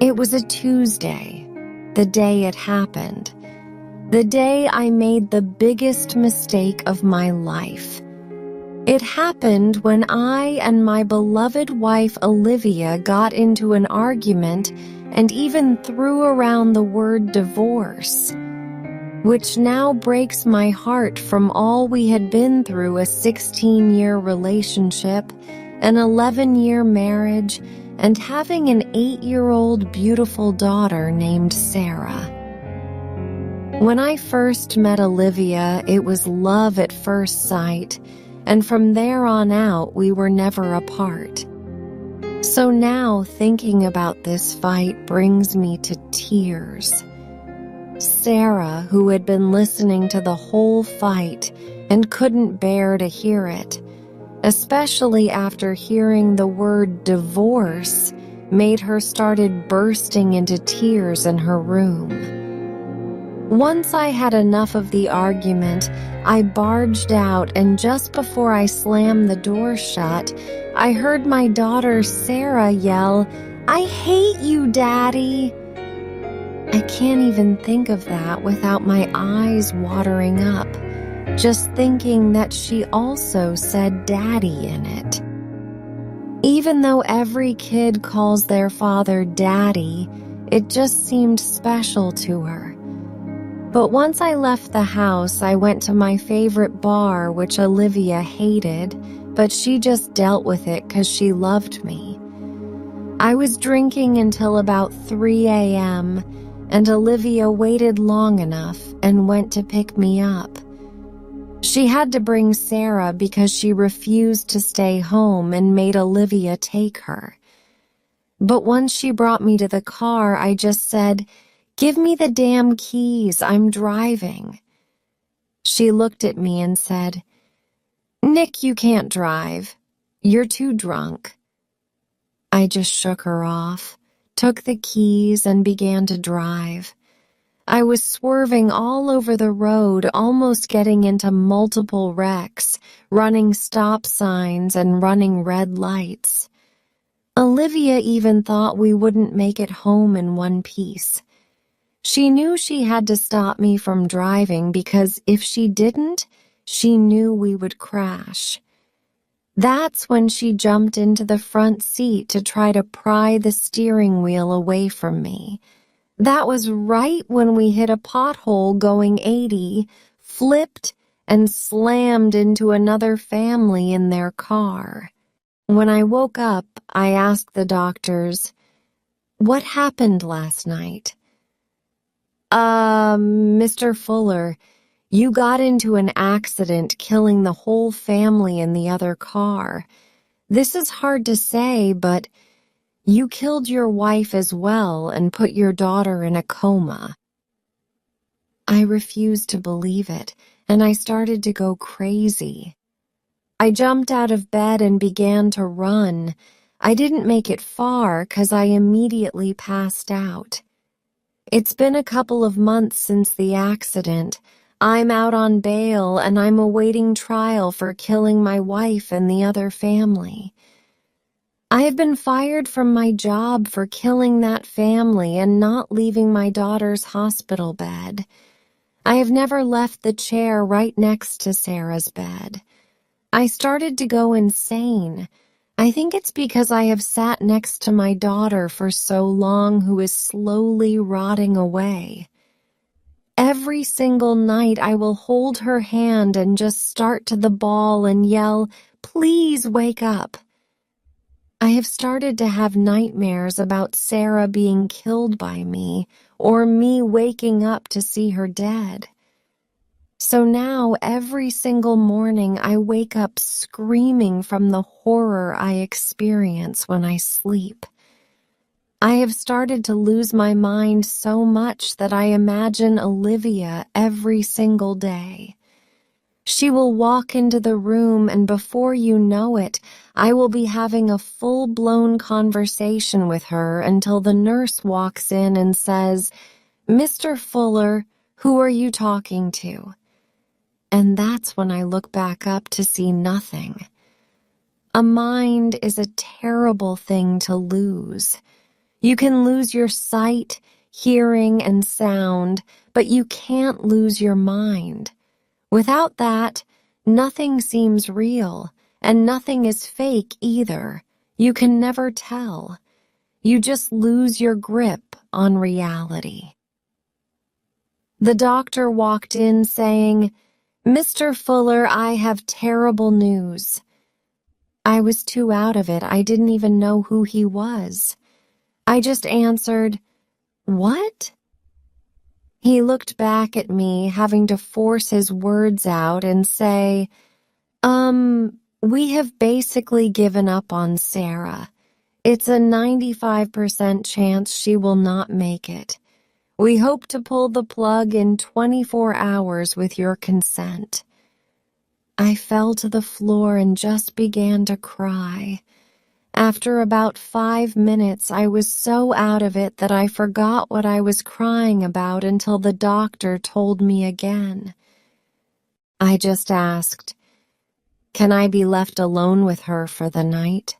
It was a Tuesday, the day it happened. The day I made the biggest mistake of my life. It happened when I and my beloved wife Olivia got into an argument and even threw around the word divorce, which now breaks my heart from all we had been through: a 16-year relationship, an 11-year marriage, and having an 8-year-old beautiful daughter named Sarah. When I first met Olivia, it was love at first sight, and from there on out, we were never apart. So now, thinking about this fight brings me to tears. Sarah, who had been listening to the whole fight and couldn't bear to hear it, especially after hearing the word divorce, made her started bursting into tears in her room. Once I had enough of the argument, I barged out, and just before I slammed the door shut, I heard my daughter Sarah yell, "I hate you, Daddy!" I can't even think of that without my eyes watering up, just thinking that she also said Daddy in it. Even though every kid calls their father Daddy, it just seemed special to her. But once I left the house, I went to my favorite bar, which Olivia hated, but she just dealt with it because she loved me. I was drinking until about 3 a.m., and Olivia waited long enough and went to pick me up. She had to bring Sarah because she refused to stay home and made Olivia take her. But once she brought me to the car, I just said, "Give me the damn keys, I'm driving." She looked at me and said, "Nick, you can't drive. You're too drunk." I just shook her off, took the keys, and began to drive. I was swerving all over the road, almost getting into multiple wrecks, running stop signs and running red lights. Olivia even thought we wouldn't make it home in one piece. She knew she had to stop me from driving because if she didn't, she knew we would crash. That's when she jumped into the front seat to try to pry the steering wheel away from me. That was right when we hit a pothole going 80, flipped, and slammed into another family in their car. When I woke up, I asked the doctors, "What happened last night?" Mr. Fuller, you got into an accident killing the whole family in the other car. This is hard to say, but you killed your wife as well and put your daughter in a coma." I refused to believe it, and I started to go crazy. I jumped out of bed and began to run. I didn't make it far because I immediately passed out. It's been a couple of months since the accident. I'm out on bail and I'm awaiting trial for killing my wife and the other family. I have been fired from my job for killing that family and not leaving my daughter's hospital bed. I have never left the chair right next to Sarah's bed. I started to go insane. I think it's because I have sat next to my daughter for so long, who is slowly rotting away. Every single night I will hold her hand and just start to the ball and yell, "Please wake up." I have started to have nightmares about Sarah being killed by me or me waking up to see her dead. So now every single morning I wake up screaming from the horror I experience when I sleep. I have started to lose my mind so much that I imagine Olivia every single day. She will walk into the room and before you know it, I will be having a full-blown conversation with her until the nurse walks in and says, "Mr. Fuller, who are you talking to?" And that's when I look back up to see nothing. A mind is a terrible thing to lose. You can lose your sight, hearing, and sound, but you can't lose your mind. Without that, nothing seems real, and nothing is fake either. You can never tell. You just lose your grip on reality. The doctor walked in saying, "Mr. Fuller, I have terrible news." I was too out of it. I didn't even know who he was. I just answered, "What?" He looked back at me, having to force his words out and say, we have basically given up on Sarah. It's a 95% chance she will not make it. We hope to pull the plug in 24 hours with your consent." I fell to the floor and just began to cry. After about 5 minutes, I was so out of it that I forgot what I was crying about until the doctor told me again. I just asked, "Can I be left alone with her for the night?"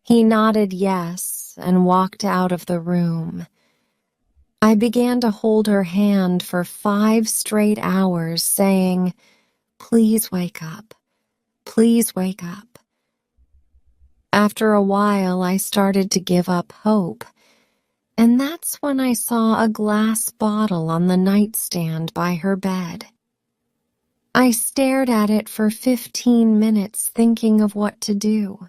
He nodded yes and walked out of the room. I began to hold her hand for 5 straight hours, saying, "Please wake up. Please wake up." After a while, I started to give up hope, and that's when I saw a glass bottle on the nightstand by her bed. I stared at it for 15 minutes, thinking of what to do.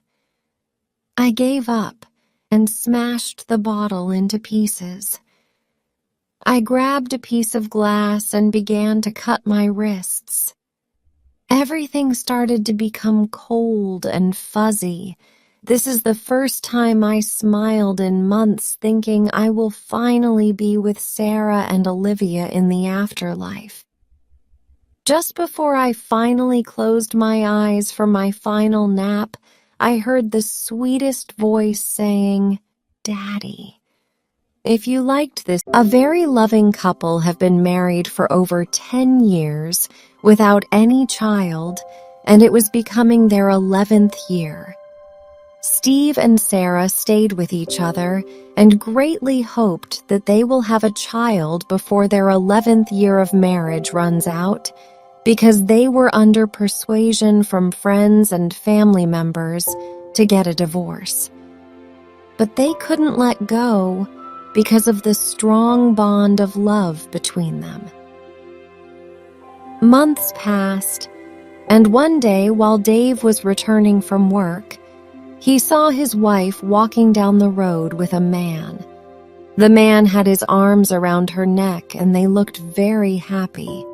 I gave up and smashed the bottle into pieces. I grabbed a piece of glass and began to cut my wrists. Everything started to become cold and fuzzy. This is the first time I smiled in months, thinking I will finally be with Sarah and Olivia in the afterlife. Just before I finally closed my eyes for my final nap, I heard the sweetest voice saying, "Daddy." If you liked this, a very loving couple have been married for over 10 years without any child, and it was becoming their 11th year. Steve and Sarah stayed with each other and greatly hoped that they will have a child before their 11th year of marriage runs out, because they were under persuasion from friends and family members to get a divorce. But they couldn't let go because of the strong bond of love between them. Months passed, and one day while Dave was returning from work, he saw his wife walking down the road with a man. The man had his arms around her neck, and they looked very happy.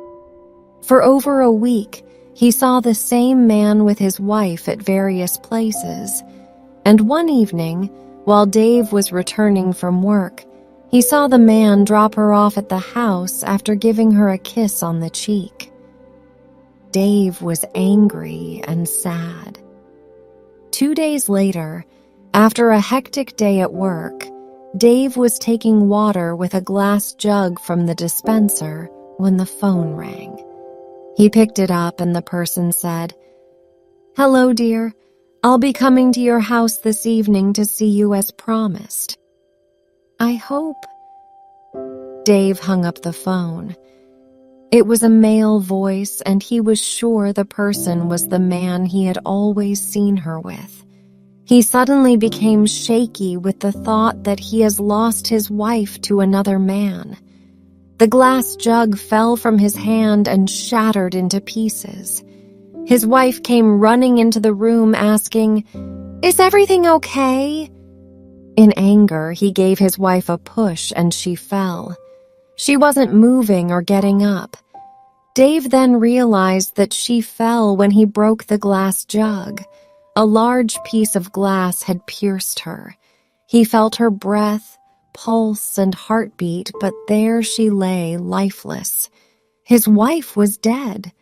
For over a week, he saw the same man with his wife at various places, and one evening, while Dave was returning from work, he saw the man drop her off at the house after giving her a kiss on the cheek. Dave was angry and sad. 2 days later, after a hectic day at work, Dave was taking water with a glass jug from the dispenser when the phone rang. He picked it up and the person said, "Hello, dear. I'll be coming to your house this evening to see you as promised." "I hope..." Dave hung up the phone. It was a male voice, and he was sure the person was the man he had always seen her with. He suddenly became shaky with the thought that he has lost his wife to another man. The glass jug fell from his hand and shattered into pieces. His wife came running into the room asking, "Is everything okay?" In anger, he gave his wife a push and she fell. She wasn't moving or getting up. Dave then realized that she fell when he broke the glass jug. A large piece of glass had pierced her. He felt her breath, pulse, and heartbeat, but there she lay, lifeless. His wife was dead.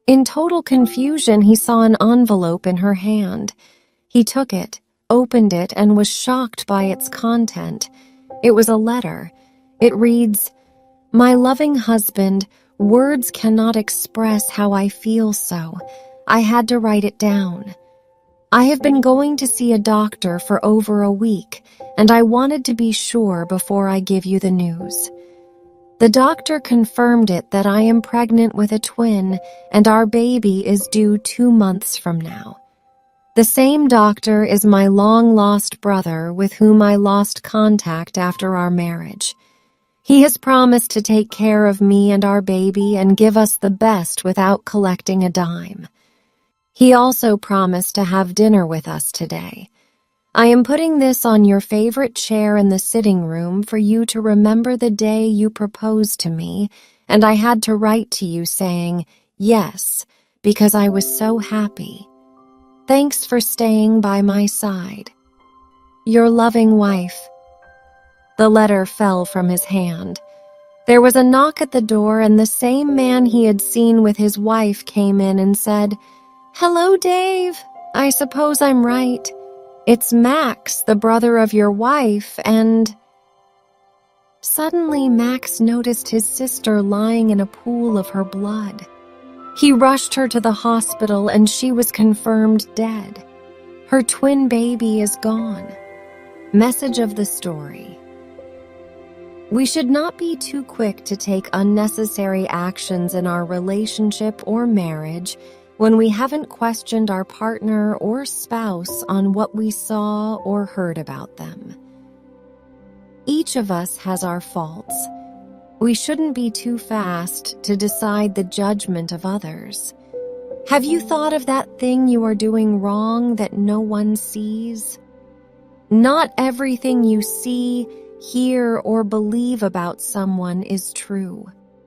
In total confusion, he saw an envelope in her hand. He took it, opened it, and was shocked by its content. It was a letter. It reads, "My loving husband, words cannot express how I feel so. I had to write it down. I have been going to see a doctor for over a week, and I wanted to be sure before I give you the news. The doctor confirmed it that I am pregnant with a twin, and our baby is due 2 months from now. The same doctor is my long-lost brother with whom I lost contact after our marriage. He has promised to take care of me and our baby and give us the best without collecting a dime. He also promised to have dinner with us today. I am putting this on your favorite chair in the sitting room for you to remember the day you proposed to me, and I had to write to you saying yes because I was so happy. Thanks for staying by my side. Your loving wife. The letter fell from his hand. There was a knock at the door, and the same man he had seen with his wife came in and said, "Hello, Dave. I suppose I'm right. It's Max, the brother of your wife, and—" Suddenly, Max noticed his sister lying in a pool of her blood. He rushed her to the hospital, and she was confirmed dead. Her twin baby is gone. Message of the story. We should not be too quick to take unnecessary actions in our relationship or marriage when we haven't questioned our partner or spouse on what we saw or heard about them. Each of us has our faults. We shouldn't be too fast to decide the judgment of others. Have you thought of that thing you are doing wrong that no one sees? Not everything you see, hear, or believe about someone is true.